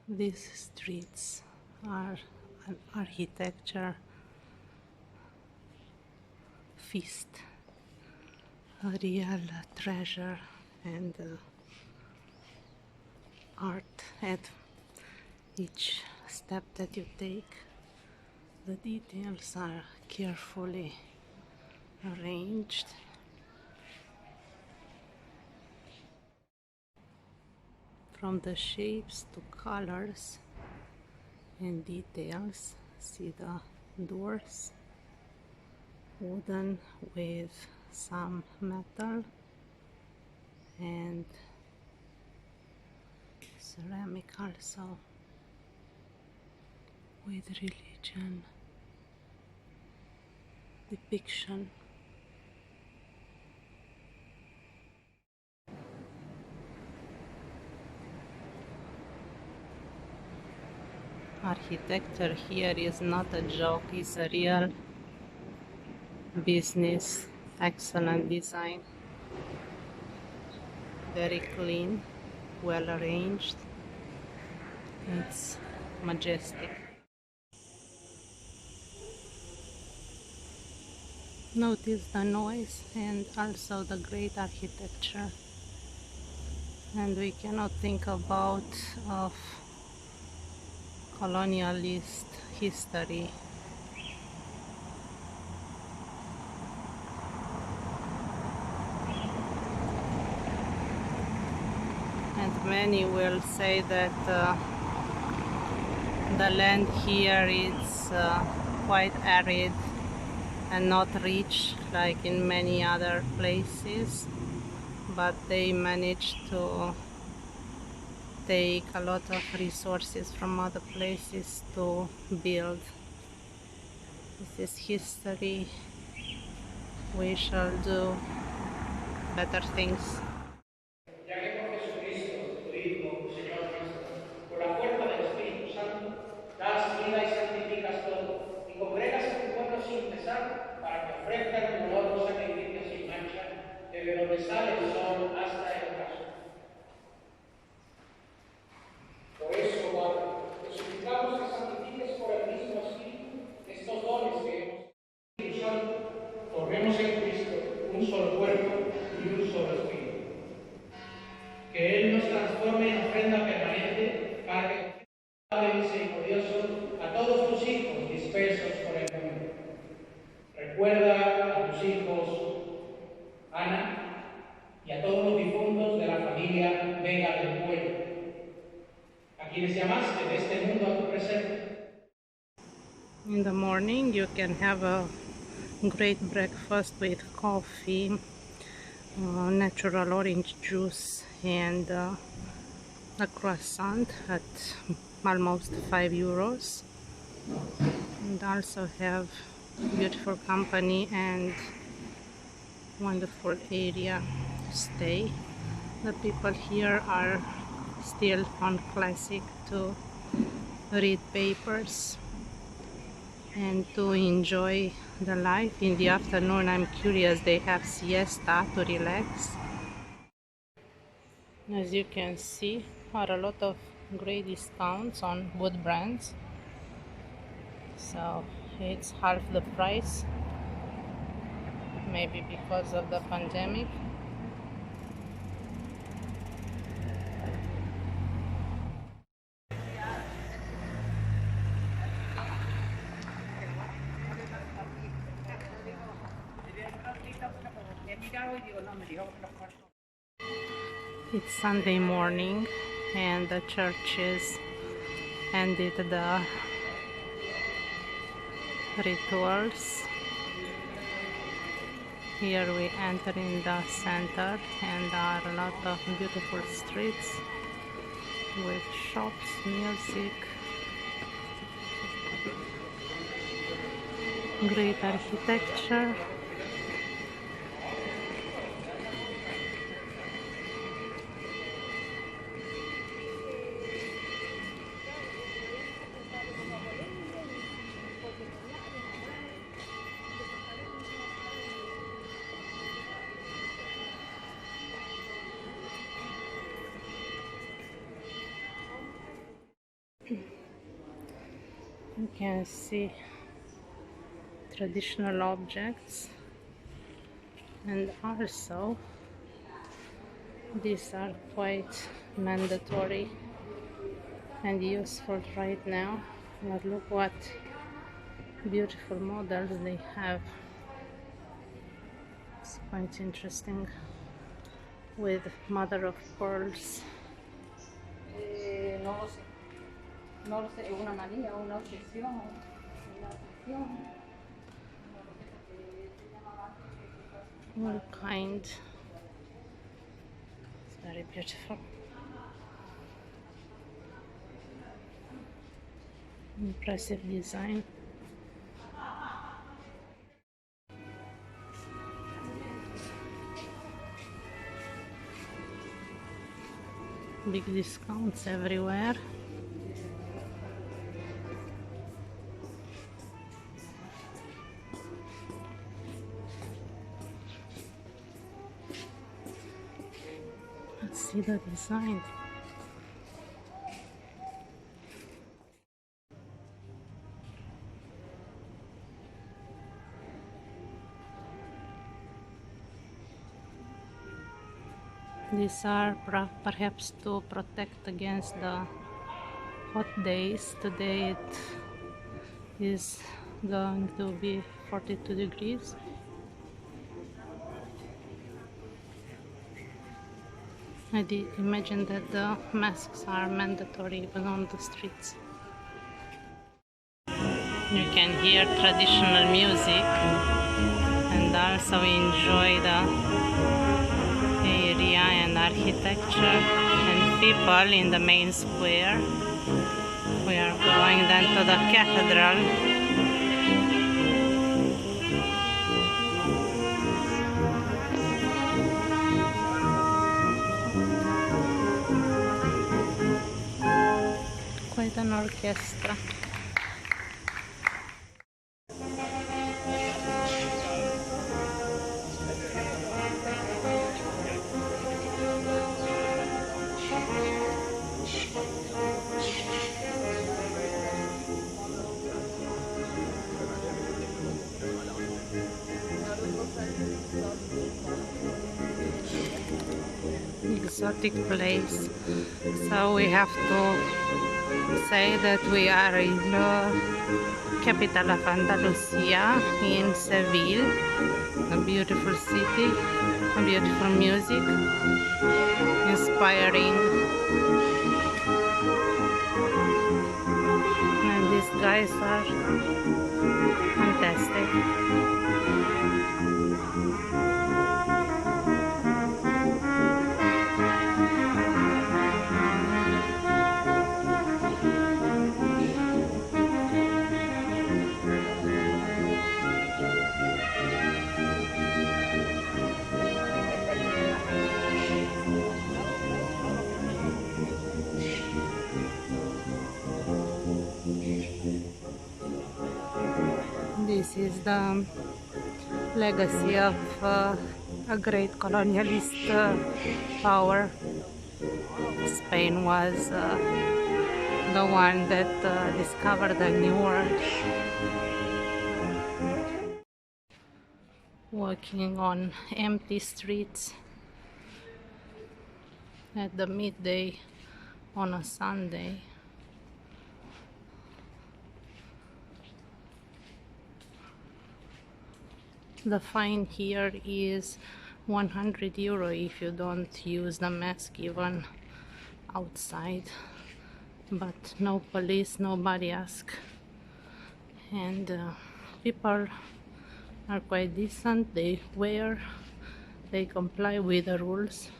These streets are an architecture feast, a real treasure, and art at each step that you take. The details are carefully arranged. From the shapes to colors and details, see the doors, wooden with some metal and ceramic also with religion depiction. Architecture here is not a joke, it's a real business. Excellent design, very clean, well arranged, it's majestic. Notice the noise and also the great architecture, and we cannot think about of colonialist history. And many will say that the land here is quite arid and not rich like in many other places, but they managed to take a lot of resources from other places to build. This is history. We shall do better things. Ya que por Jesucristo, tu Hijo, Señor nuestro, por la fuerza del Espíritu Santo, das vida y santificas todo, y congregas a tu pueblo sin cesar, para que ofrezcan tu olor un sacrificio sin mancha, desde donde sale el sol hasta el ocaso. Por eso, Padre, te suplicamos que santifiques por el mismo Espíritu estos dones que hemos Espíritu Santo, formemos en Cristo un solo cuerpo y un solo Espíritu. Que Él nos transforme en ofrenda permanente para que, Padre misericordioso, a todos tus hijos dispersos por el mundo. Recuerda a tus hijos Ana y a todos los difuntos de la familia Vega del Pueblo, a quienes llamaste de este mundo a tu presencia. In the morning you can have a great breakfast with coffee, natural orange juice and a croissant at almost 5 euros, and also have beautiful company and wonderful area to stay. The people here are still on classic to read papers and to enjoy the life. In the afternoon, I'm curious, they have siesta to relax. As you can see, are a lot of great discounts on wood brands, so it's half the price, maybe because of the pandemic. It's Sunday morning and the churches ended the rituals. Here we enter in the center and there are a lot of beautiful streets with shops, music, great architecture. You can see traditional objects, and also these are quite mandatory and useful right now. But look what beautiful models they have. It's quite interesting, with mother of pearls. No lo sé. No lo sé, es una manía, una obsesión, una afición. All kind. It's very beautiful. Impressive design. Big discounts everywhere. Let's see the design. These are perhaps to protect against the hot days. Today it is going to be 42 degrees. I did imagine that the masks are mandatory even on the streets. You can hear traditional music and also enjoy the area and architecture and people in the main square. We are going then to the cathedral. Quite an orchestra. Exotic place. So we have to say that we are in the capital of Andalusia, in Seville, a beautiful city, a beautiful music, inspiring, and these guys are fantastic. This is the legacy of a great colonialist power. Spain was the one that discovered the New World. Walking on empty streets at the midday on a Sunday. The fine here is 100 euro if you don't use the mask even outside, but no police, nobody asks, and people are quite decent. They comply with the rules,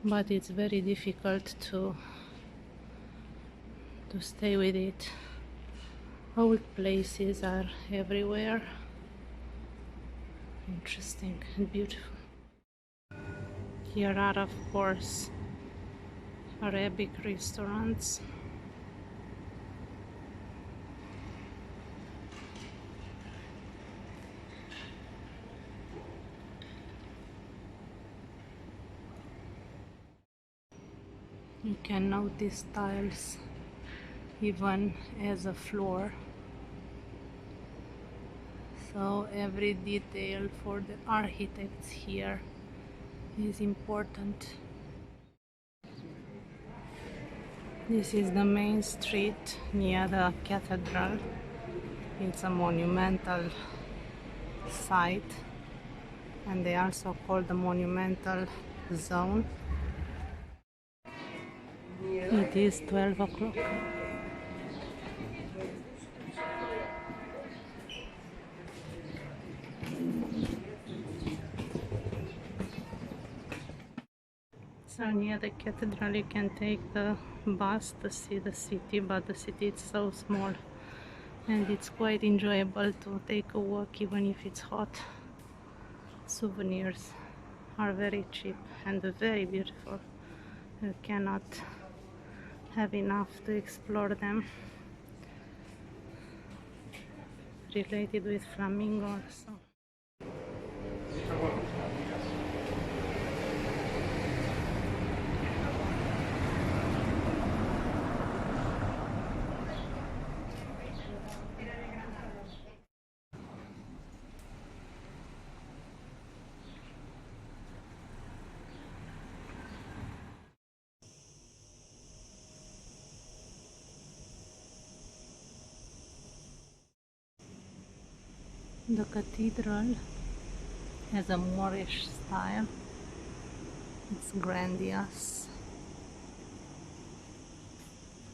but it's very difficult to stay with it. Old places are everywhere. Interesting and beautiful. Here are, of course, Arabic restaurants. You can notice tiles even as a floor. So every detail for the architects here is important. This is the main street near the cathedral. It's a monumental site, and they also call the monumental zone. It is 12 o'clock. So near the cathedral you can take the bus to see the city, but the city is so small and it's quite enjoyable to take a walk even if it's hot. Souvenirs are very cheap and very beautiful. You cannot have enough to explore them. Related with flamingos. The cathedral has a Moorish style. It's grandiose.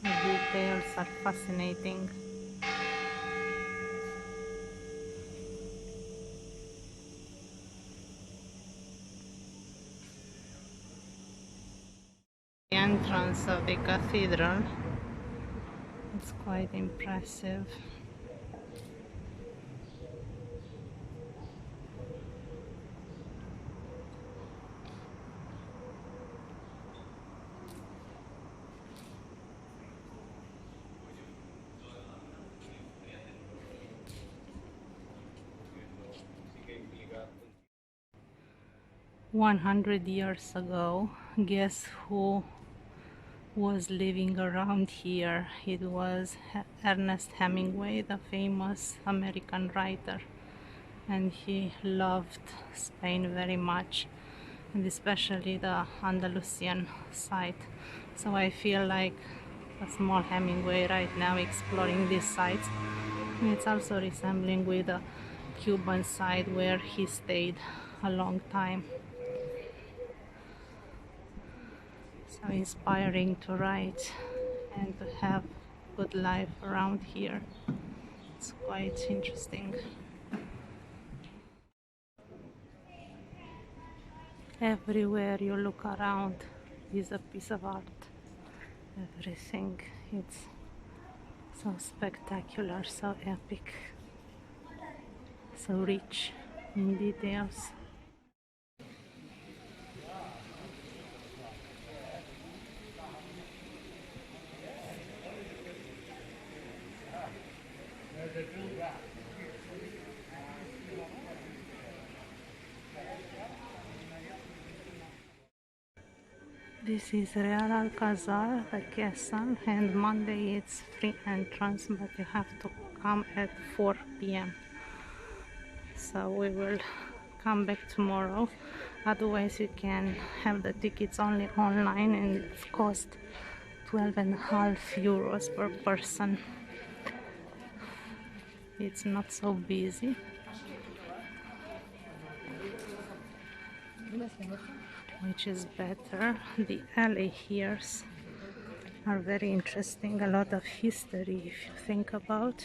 The details are fascinating. The entrance of the cathedral is quite impressive. "100 years ago, guess who was living around here?" It was Ernest Hemingway, the famous American writer, and he loved Spain very much, and especially the Andalucian side. So I feel like a small Hemingway right now exploring these sites. And it's also resembling with the Cuban side where he stayed a long time. So inspiring to write and to have good life around here. It's quite interesting. Everywhere you look around is a piece of art. Everything, it's so spectacular, so epic, so rich in details. This is Real Alcazar, the castle, and Monday it's free entrance, but you have to come at 4 p.m. So we will come back tomorrow. Otherwise you can have the tickets only online, and it's cost 12.5 euros per person. It's not so busy. Which is better. The alley here are very interesting, a lot of history if you think about.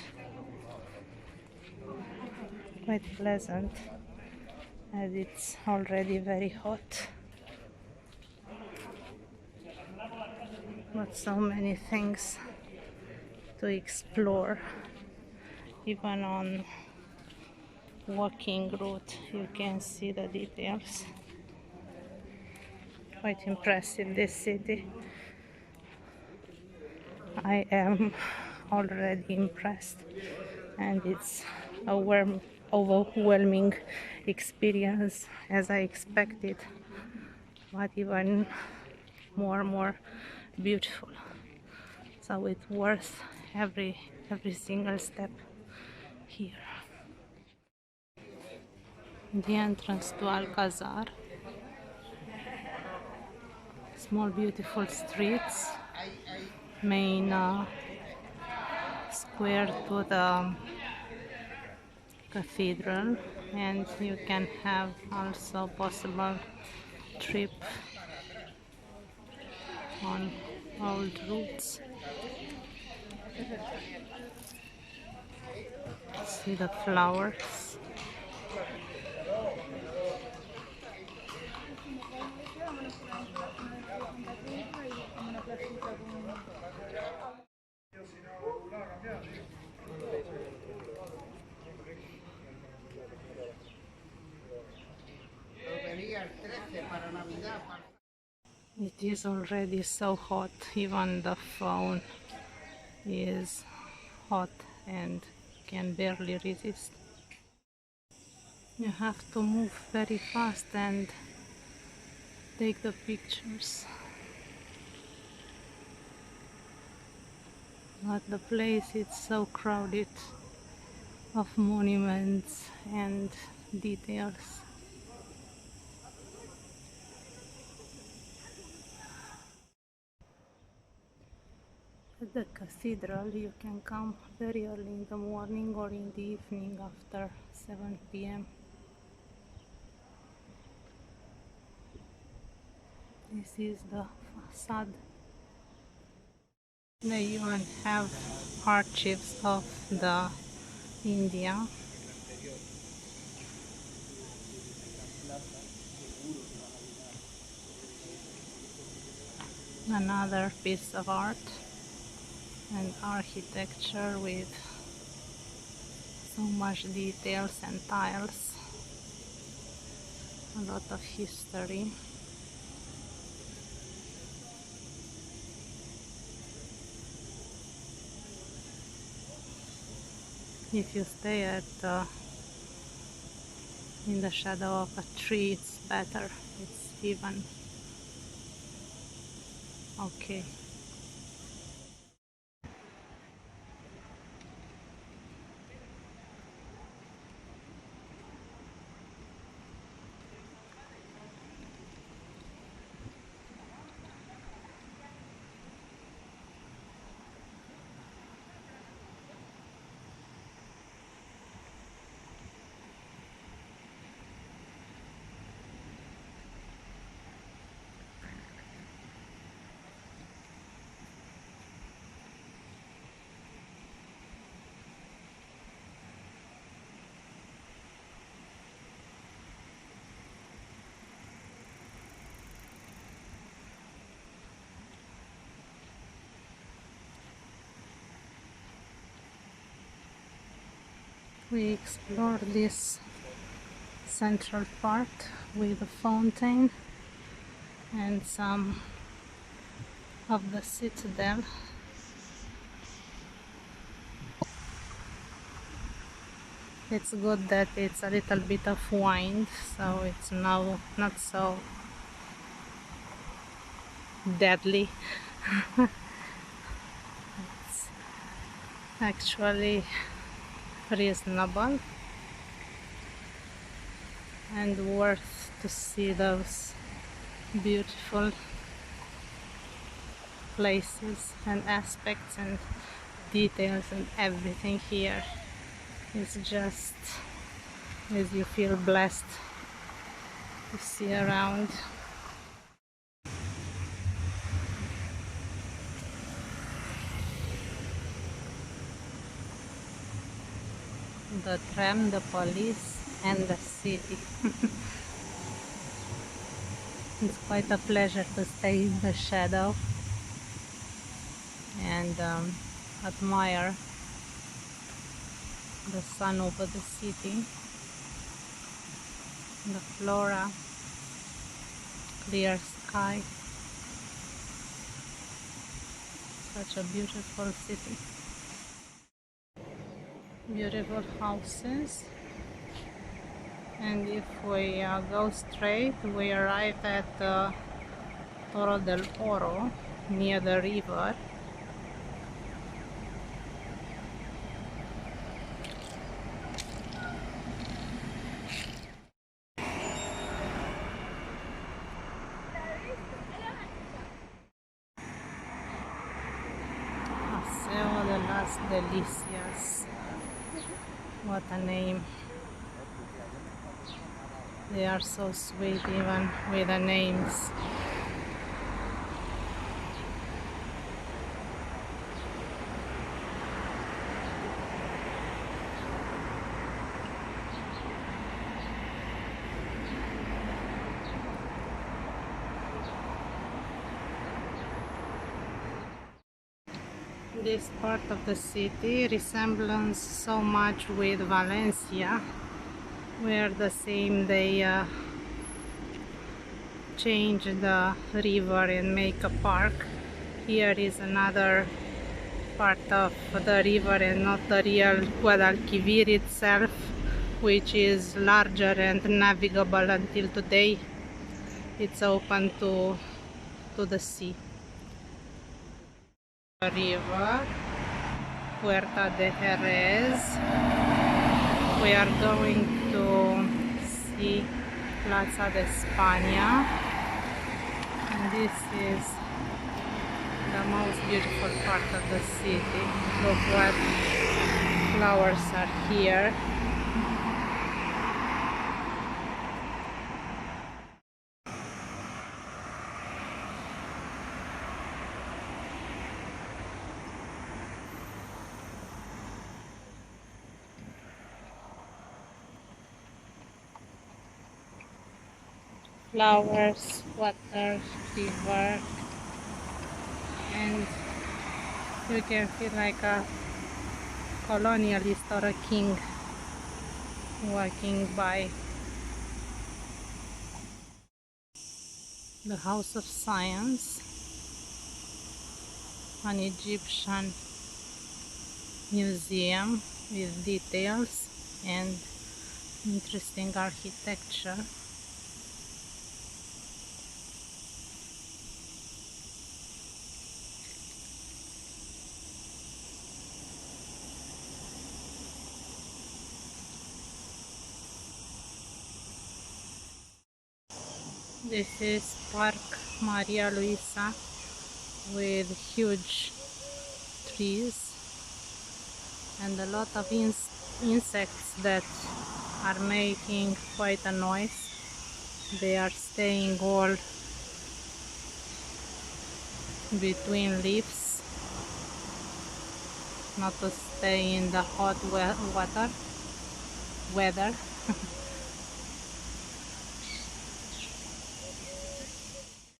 Quite pleasant, as it's already very hot. But so many things to explore. Even on walking route you can see the details. Quite impressive, this city. I am already impressed, and it's a overwhelming experience as I expected, but even more beautiful. so it's worth every single step here. The entrance to Alcazar. Small beautiful streets, main square to the cathedral, and you can have also possible trip on old routes. See the flowers. It is already so hot, even the phone is hot and can barely resist. You have to move very fast and take the pictures. But the place is so crowded of monuments and details. At the cathedral you can come very early in the morning or in the evening after 7 p.m. This is the facade. They even have archives of the India. Another piece of art and architecture with so much details and tiles. A lot of history. If you stay in the shadow of a tree, it's better. It's even okay. We explore this central part with a fountain and some of the citadel. It's good that it's a little bit of wind, so it's now not so deadly. It's actually reasonable and worth to see those beautiful places and aspects and details, and everything here is just as you feel blessed to see around. The tram, the police, and the city. It's quite a pleasure to stay in the shadow and admire the sun over the city, the flora, clear sky. Such a beautiful city. Beautiful houses, and if we go straight, we arrive at Torre del Oro, near the river, Las Delicias. What a name. They are so sweet even with the names. This part of the city resembles so much with Valencia, where the same they change the river and make a park. Here is another part of the river and not the real Guadalquivir itself, which is larger and navigable until today. It's open to the sea. River, Puerta de Jerez. We are going to see Plaza de España, and this is the most beautiful part of the city. Look what flowers are here. Flowers, water, river, and you can feel like a colonialist or a king walking by. The House of Science, an Egyptian museum with details and interesting architecture. This is Park Maria Luisa with huge trees and a lot of insects that are making quite a noise. They are staying all between leaves, not to stay in the hot weather.